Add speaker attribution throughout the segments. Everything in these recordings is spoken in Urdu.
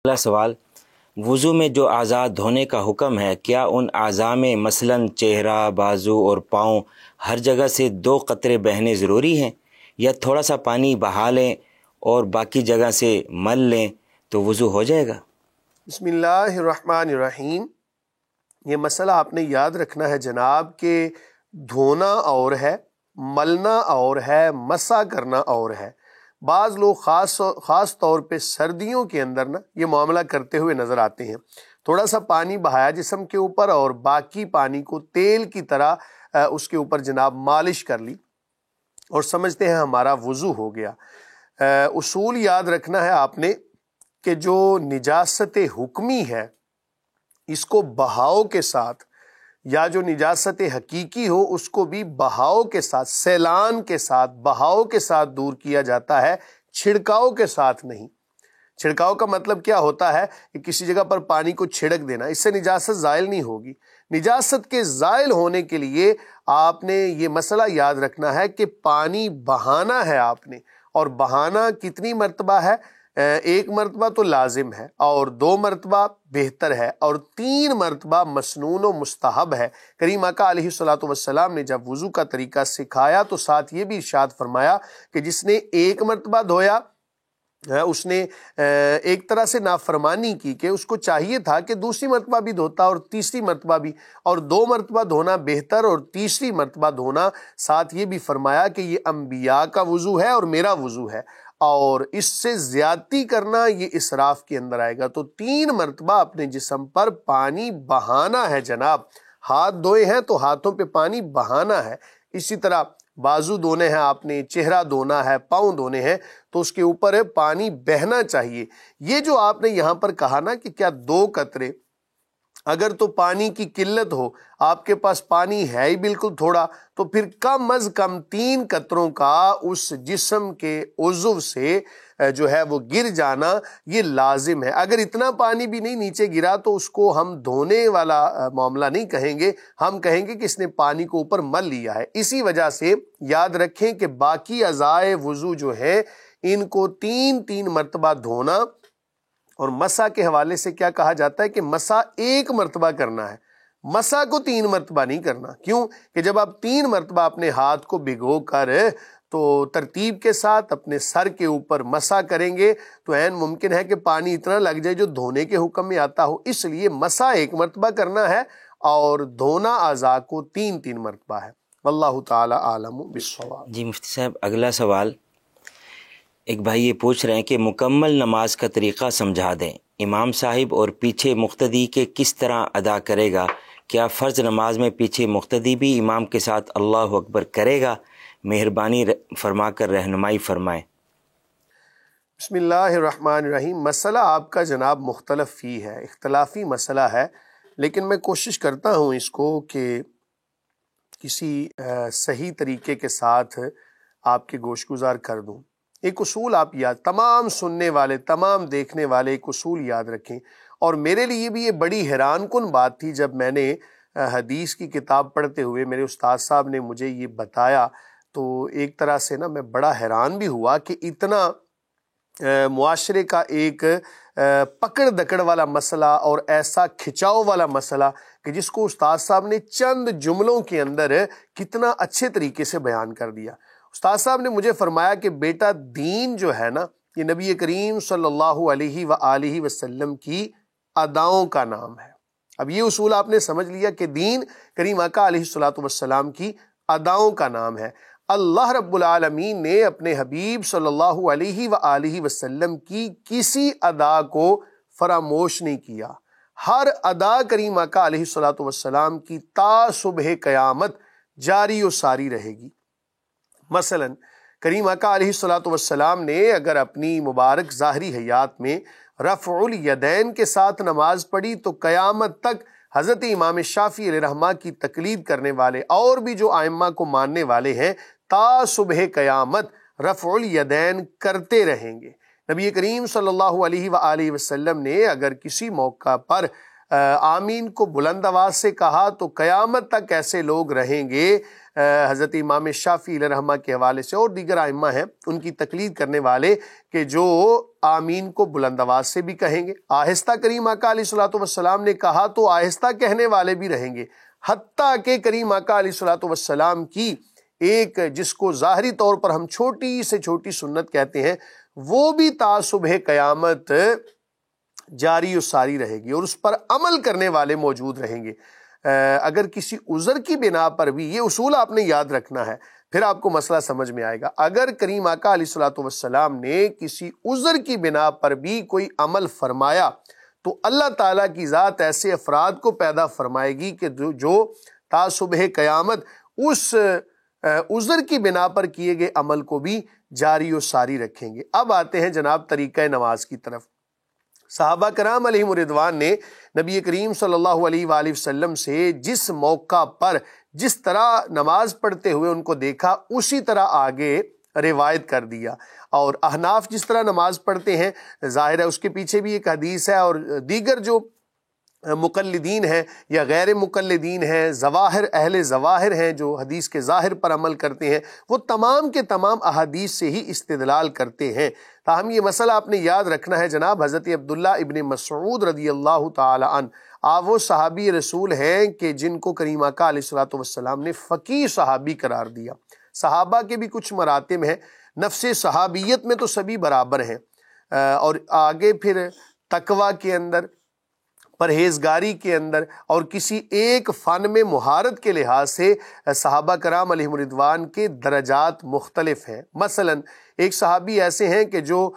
Speaker 1: اگلا سوال، وضو میں جو اعضاء دھونے کا حکم ہے، کیا ان اعضاء میں مثلاً چہرہ، بازو اور پاؤں ہر جگہ سے 2 قطرے بہنے ضروری ہیں، یا تھوڑا سا پانی بہا لیں اور باقی جگہ سے مل لیں تو وضو ہو جائے گا؟
Speaker 2: بسم اللہ الرحمن الرحیم۔ یہ مسئلہ آپ نے یاد رکھنا ہے جناب کہ دھونا اور ہے، ملنا اور ہے، مسح کرنا اور ہے۔ بعض لوگ خاص طور پہ سردیوں کے اندر یہ معاملہ کرتے ہوئے نظر آتے ہیں۔ تھوڑا سا پانی بہایا جسم کے اوپر اور باقی پانی کو تیل کی طرح اس کے اوپر جناب مالش کر لی اور سمجھتے ہیں ہمارا وضو ہو گیا۔ اصول یاد رکھنا ہے آپ نے کہ جو نجاست حکمی ہے اس کو بہاؤ کے ساتھ، یا جو نجاست حقیقی ہو اس کو بھی بہاؤ کے ساتھ، سیلان کے ساتھ، بہاؤ کے ساتھ دور کیا جاتا ہے، چھڑکاؤ کے ساتھ نہیں۔ چھڑکاؤ کا مطلب کیا ہوتا ہے کہ کسی جگہ پر پانی کو چھڑک دینا، اس سے نجاست زائل نہیں ہوگی۔ نجاست کے زائل ہونے کے لیے آپ نے یہ مسئلہ یاد رکھنا ہے کہ پانی بہانا ہے آپ نے، اور بہانا کتنی مرتبہ ہے؟ 1 مرتبہ تو لازم ہے، اور 2 مرتبہ بہتر ہے، اور 3 مرتبہ مسنون و مستحب ہے۔ کریم آقا علیہ الصلوۃ والسلام نے جب وضو کا طریقہ سکھایا تو ساتھ یہ بھی ارشاد فرمایا کہ جس نے 1 مرتبہ دھویا اس نے ایک طرح سے نافرمانی کی، کہ اس کو چاہیے تھا کہ دوسری مرتبہ بھی دھوتا اور تیسری مرتبہ بھی، اور 2 مرتبہ دھونا بہتر اور تیسری مرتبہ دھونا۔ ساتھ یہ بھی فرمایا کہ یہ انبیاء کا وضو ہے اور میرا وضو ہے، اور اس سے زیادتی کرنا یہ اسراف کے اندر آئے گا۔ تو 3 مرتبہ اپنے جسم پر پانی بہانا ہے جناب۔ ہاتھ دھوئے ہیں تو ہاتھوں پہ پانی بہانا ہے، اسی طرح بازو دھونے ہیں آپ نے، چہرہ دھونا ہے، پاؤں دھونے ہیں تو اس کے اوپر پانی بہنا چاہیے۔ یہ جو آپ نے یہاں پر کہا نا کہ کیا 2 قطرے، اگر تو پانی کی قلت ہو، آپ کے پاس پانی ہے ہی بالکل تھوڑا، تو پھر کم از کم 3 قطروں کا اس جسم کے عضو سے جو ہے وہ گر جانا یہ لازم ہے۔ اگر اتنا پانی بھی نہیں نیچے گرا تو اس کو ہم دھونے والا معاملہ نہیں کہیں گے، ہم کہیں گے کہ اس نے پانی کو اوپر مل لیا ہے۔ اسی وجہ سے یاد رکھیں کہ باقی اعضائے وضو جو ہے ان کو 3 مرتبہ دھونا، اور مسح کے حوالے سے کیا کہا جاتا ہے کہ مسح 1 مرتبہ کرنا ہے، مسح کو 3 مرتبہ نہیں کرنا۔ کیوں کہ جب آپ 3 مرتبہ اپنے ہاتھ کو بھگو کر تو ترتیب کے ساتھ اپنے سر کے اوپر مسح کریں گے تو عین ممکن ہے کہ پانی اتنا لگ جائے جو دھونے کے حکم میں آتا ہو۔ اس لیے مسح 1 مرتبہ کرنا ہے اور دھونا اعضاء کو 3 مرتبہ ہے۔ واللہ تعالی عالم بالصواب۔
Speaker 1: جی مفتی صاحب، اگلا سوال، ایک بھائی یہ پوچھ رہے ہیں کہ مکمل نماز کا طریقہ سمجھا دیں، امام صاحب اور پیچھے مقتدی کے کس طرح ادا کرے گا؟ کیا فرض نماز میں پیچھے مقتدی بھی امام کے ساتھ اللہ اکبر کرے گا؟ مہربانی فرما کر رہنمائی فرمائیں۔
Speaker 2: بسم اللہ الرحمن الرحیم۔ مسئلہ آپ کا جناب مختلف فی ہے، اختلافی مسئلہ ہے، لیکن میں کوشش کرتا ہوں اس کو کہ کسی صحیح طریقے کے ساتھ آپ کے گوش گزار کر دوں۔ ایک اصول آپ یاد، تمام سننے والے، تمام دیکھنے والے ایک اصول یاد رکھیں، اور میرے لیے بھی یہ بڑی حیران کن بات تھی جب میں نے حدیث کی کتاب پڑھتے ہوئے میرے استاد صاحب نے مجھے یہ بتایا، تو ایک طرح سے میں بڑا حیران بھی ہوا کہ اتنا معاشرے کا ایک پکڑ دکڑ والا مسئلہ اور ایسا کھچاؤ والا مسئلہ کہ جس کو استاد صاحب نے چند جملوں کے اندر کتنا اچھے طریقے سے بیان کر دیا۔ استاد صاحب نے مجھے فرمایا کہ بیٹا دین جو ہے نا، یہ نبی کریم صلی اللہ علیہ وآلہ وسلم کی اداؤں کا نام ہے۔ اب یہ اصول آپ نے سمجھ لیا کہ دین کریم آقا علیہ الصلوۃ والسلام کی اداؤں کا نام ہے۔ اللہ رب العالمین نے اپنے حبیب صلی اللہ علیہ وآلہ وسلم کی کسی ادا کو فراموش نہیں کیا۔ ہر ادا کریم آقا علیہ الصلوۃ والسلام کی تا صبح قیامت جاری و ساری رہے گی۔ مثلا کریم آقا علیہ الصلوۃ والسلام نے اگر اپنی مبارک ظاہری حیات میں رفع الیدین کے ساتھ نماز پڑھی تو قیامت تک حضرت امام شافعی علیہ رحمہ کی تقلید کرنے والے اور بھی جو ائمہ کو ماننے والے ہیں تا صبح قیامت رفع الیدین کرتے رہیں گے۔ نبی کریم صلی اللہ علیہ وآلہ وسلم نے اگر کسی موقع پر آمین کو بلند آواز سے کہا تو قیامت تک ایسے لوگ رہیں گے، حضرت امام شافعی علیہ رحمہ کے حوالے سے اور دیگر ائمہ ہیں ان کی تقلید کرنے والے، کہ جو آمین کو بلند آواز سے بھی کہیں گے، آہستہ کریم آقا علیہ الصلوۃ والسلام نے کہا تو آہستہ کہنے والے بھی رہیں گے، حتیٰ کہ کریم آقا علیہ الصلوۃ والسلام کی ایک جس کو ظاہری طور پر ہم چھوٹی سے چھوٹی سنت کہتے ہیں وہ بھی تا صبح قیامت جاری و ساری رہے گی اور اس پر عمل کرنے والے موجود رہیں گے۔ اگر کسی عذر کی بنا پر بھی، یہ اصول آپ نے یاد رکھنا ہے، پھر آپ کو مسئلہ سمجھ میں آئے گا، اگر کریم آقا علیہ الصلوۃ والسلام نے کسی عذر کی بنا پر بھی کوئی عمل فرمایا تو اللہ تعالیٰ کی ذات ایسے افراد کو پیدا فرمائے گی کہ جو تا صبح قیامت اس عذر کی بنا پر کیے گئے عمل کو بھی جاری و ساری رکھیں گے۔ اب آتے ہیں جناب طریقہ نماز کی طرف۔ صحابہ کرام علیہم رضوان نے نبی کریم صلی اللہ علیہ وآلہ وسلم سے جس موقع پر جس طرح نماز پڑھتے ہوئے ان کو دیکھا اسی طرح آگے روایت کر دیا، اور احناف جس طرح نماز پڑھتے ہیں ظاہر ہے اس کے پیچھے بھی ایک حدیث ہے، اور دیگر جو مقلدین ہیں یا غیر مقلدین ہیں، ظواہر اہل ظواہر ہیں جو حدیث کے ظاہر پر عمل کرتے ہیں، وہ تمام کے تمام احادیث سے ہی استدلال کرتے ہیں۔ تاہم یہ مسئلہ آپ نے یاد رکھنا ہے جناب، حضرت عبداللہ ابن مسعود رضی اللہ تعالی عنہ آپ وہ صحابی رسول ہیں کہ جن کو کریم آقا علیہ الصلوۃ والسلام نے فقیہ صحابی قرار دیا۔ صحابہ کے بھی کچھ مراتب ہیں، نفس صحابیت میں تو سبھی برابر ہیں، اور آگے پھر تقویٰ کے اندر، پرہیزگاری کے اندر اور کسی ایک فن میں مہارت کے لحاظ سے صحابہ کرام علیہم رضوان کے درجات مختلف ہیں۔ مثلا ایک صحابی ایسے ہیں کہ جو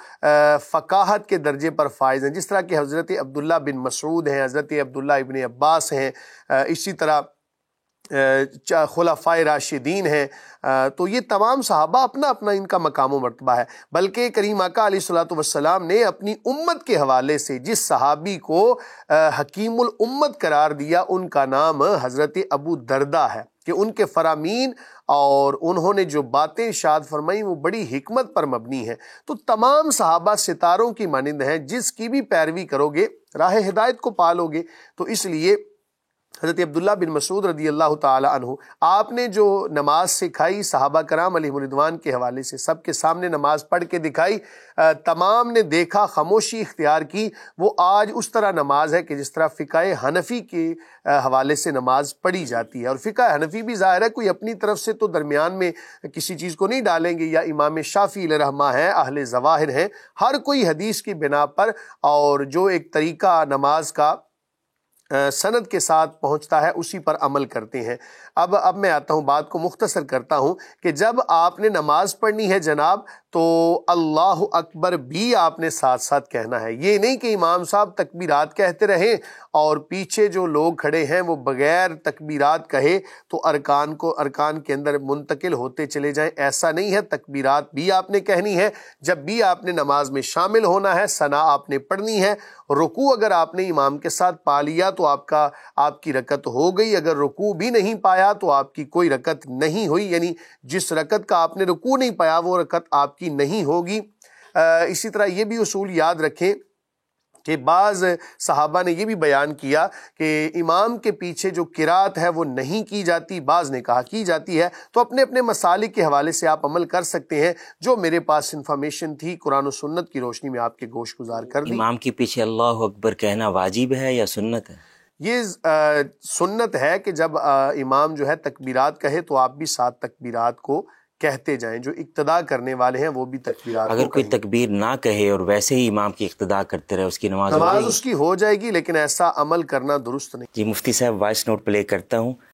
Speaker 2: فقاہت کے درجے پر فائز ہیں، جس طرح کہ حضرت عبداللہ بن مسعود ہیں، حضرت عبداللہ ابن عباس ہیں، اسی طرح خلفائے راشدین ہیں۔ تو یہ تمام صحابہ اپنا اپنا ان کا مقام و مرتبہ ہے، بلکہ کریم آقا علیہ الصلوۃ والسلام نے اپنی امت کے حوالے سے جس صحابی کو حکیم الامت قرار دیا ان کا نام حضرت ابو دردہ ہے، کہ ان کے فرامین اور انہوں نے جو باتیں ارشاد فرمائی وہ بڑی حکمت پر مبنی ہیں۔ تو تمام صحابہ ستاروں کی مانند ہیں، جس کی بھی پیروی کرو گے راہ ہدایت کو پالو گے۔ تو اس لیے حضرت عبداللہ بن مسعود رضی اللہ تعالی عنہ آپ نے جو نماز سکھائی صحابہ کرام علیہ رضوان کے حوالے سے، سب کے سامنے نماز پڑھ کے دکھائی، تمام نے دیکھا، خاموشی اختیار کی، وہ آج اس طرح نماز ہے کہ جس طرح فقہ حنفی کے حوالے سے نماز پڑھی جاتی ہے۔ اور فقہ حنفی بھی ظاہر ہے کوئی اپنی طرف سے تو درمیان میں کسی چیز کو نہیں ڈالیں گے، یا امام شافعی علیہ رحمہ ہیں، اہل ظواہر ہیں، ہر کوئی حدیث کی بنا پر اور جو ایک طریقہ نماز کا سند کے ساتھ پہنچتا ہے اسی پر عمل کرتے ہیں۔ اب میں آتا ہوں، بات کو مختصر کرتا ہوں کہ جب آپ نے نماز پڑھنی ہے جناب تو اللہ اکبر بھی آپ نے ساتھ ساتھ کہنا ہے۔ یہ نہیں کہ امام صاحب تکبیرات کہتے رہیں اور پیچھے جو لوگ کھڑے ہیں وہ بغیر تکبیرات کہے تو ارکان کے اندر منتقل ہوتے چلے جائیں، ایسا نہیں ہے۔ تکبیرات بھی آپ نے کہنی ہے، جب بھی آپ نے نماز میں شامل ہونا ہے، ثنا آپ نے پڑھنی ہے۔ رکوع اگر آپ نے امام کے ساتھ پا لیا تو آپ کی رکعت ہو گئی، اگر رکوع بھی نہیں پایا تو آپ کی کوئی رکعت نہیں ہوئی، یعنی جس رکعت کا آپ نے رکوع نہیں پایا وہ رکعت آپ کی نہیں ہوگی۔ اسی طرح یہ بھی اصول یاد رکھیں کہ بعض صحابہ نے یہ بھی بیان کیا کہ امام کے پیچھے جو قرات ہے وہ نہیں کی جاتی، بعض نے کہا کی جاتی ہے۔ تو اپنے اپنے مسالک کے حوالے سے آپ عمل کر سکتے ہیں، جو میرے پاس انفارمیشن تھی قرآن و سنت کی روشنی میں آپ کے گوش گزار کر دی۔
Speaker 1: امام کے پیچھے اللہ اکبر کہنا واجب ہے یا سنت ہے؟
Speaker 2: یہ سنت ہے کہ جب امام جو ہے تکبیرات کہے تو آپ بھی ساتھ تکبیرات کو کہتے جائیں، جو اقتدا کرنے والے ہیں وہ بھی تکبیرات
Speaker 1: اگر
Speaker 2: کو
Speaker 1: کوئی
Speaker 2: کہیں۔
Speaker 1: تکبیر نہ کہے اور ویسے ہی امام کی اقتدا کرتے رہے، اس کی نماز
Speaker 2: اس کی ہو جائے گی، لیکن ایسا عمل کرنا درست نہیں۔
Speaker 1: جی مفتی صاحب، وائس نوٹ پلے کرتا ہوں۔